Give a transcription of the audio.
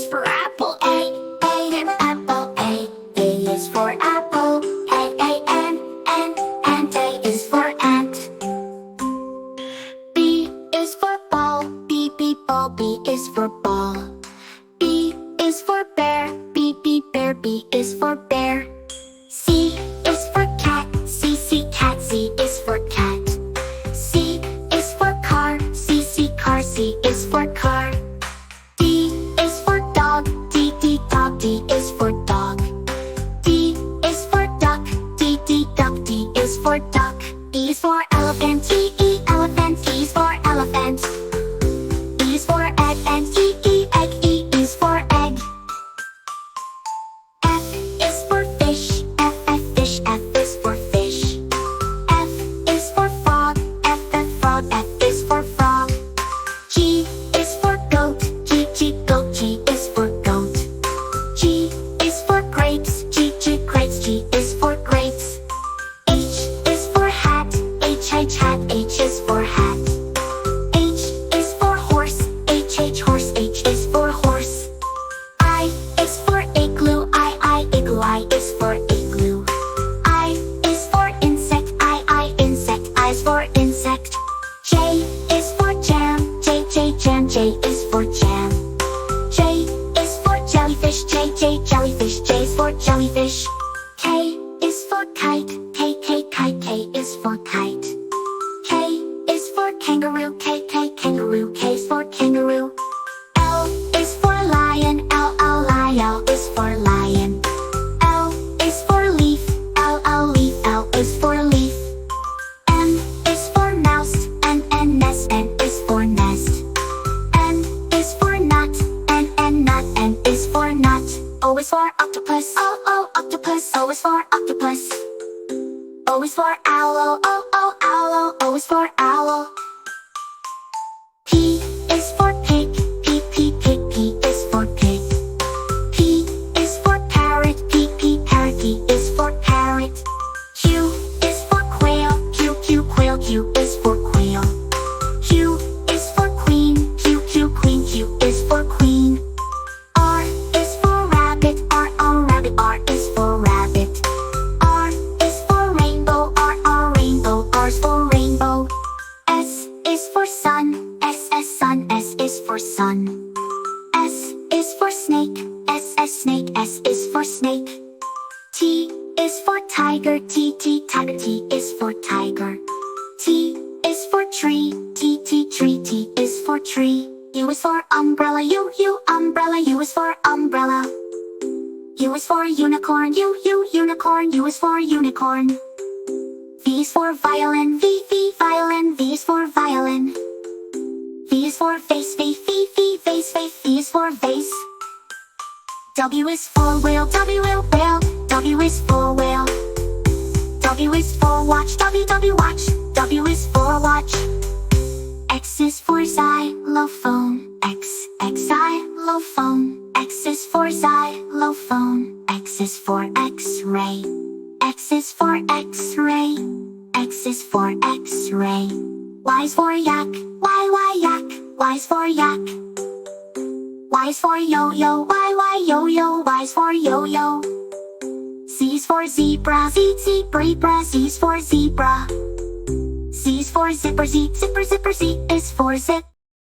is for apple. A and apple. A is for apple. And A is for ant. B is for ball. B ball. B is for ball. B is for bear. B bear. B is for bear. C is for cat. C cat. C is for cat. C is for car. C car. C is for car. D is for dog. D dog. D is for dog. D is for duck. D duck. D is for duck. E is for elephant. E elephant. E is for elephant. E is for egg and E egg. E is for egg. F is for fish. F fish. F is for fish. F is for frog. F frog. F is for frog. G is for goat. G goat. G is for goat. G is for grapes. G grapes. G is for grapes. H is for hat. H hat. H is for hat. H is for horse. H horse. H is for horse. I is for igloo. I igloo. I is for igloo. I is for insect. I insect. I is for insect. J is for jam. J jam. J is for jam. J is for jellyfish. J jellyfish. J is for jellyfish. K is for kite. K kite. K is for kite. K is for kangaroo. K kangaroo. K is for kangaroo. L is for lion. L is for lion. L is for leaf. L leaf. L is for leaf. M is for mouse. N nest. N is for nest. N is for nut. N nut. N is for nut. O is for octopus. O octopus. O is for octopus. O is for owl. O owl. O is for owl. P is for pig. P pig. P is for pig. P is for parrot. P parrot. P is for parrot. Q is for quail. Q quail. Q is for quail. Q is for queen. Q queen. Q is for queen. R is for rabbit. R rabbit. R is for rabbit. R is for rainbow. R rainbow. R is for rainbow. S is for sun. Sun. S is for sun. S is for snake. Snake. S is for snake. T is for tiger. Tiger. T is for tiger. T is for tree. Tree. T is for tree. U is for umbrella. U umbrella. U is for umbrella. U is for unicorn. U unicorn. U is for unicorn. V is for violin. V violin. V is for violin. V is for face. V face. V is for vase. W is for whale. Whale. W is for whale. W is for watch. Watch. W is for watch. X is for xylophone. Xylophone. X is for xylophone. X is for X-ray. X is for X-ray. X is for X-ray. Y is for yak. Yak. Y is for yak. Y is for yo-yo. Yo-yo. Y is for yo-yo. Z is for zebra. Zebra. Z is for zebra. Z is for zipper. Zipper. Z is for zip.